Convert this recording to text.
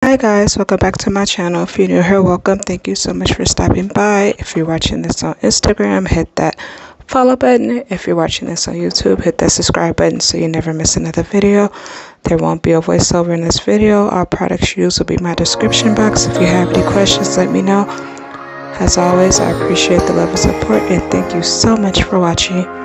Hi guys, welcome back to my channel. If you're new here, welcome. Thank you so much for stopping by. If you're watching this on Instagram, hit that follow button. If you're watching this on YouTube, hit that subscribe button so you never miss another video. There won't be a voiceover in this video. All products used will be in my description box. If you have any questions, let me know. As always, I appreciate the love and support and thank you so much for watching.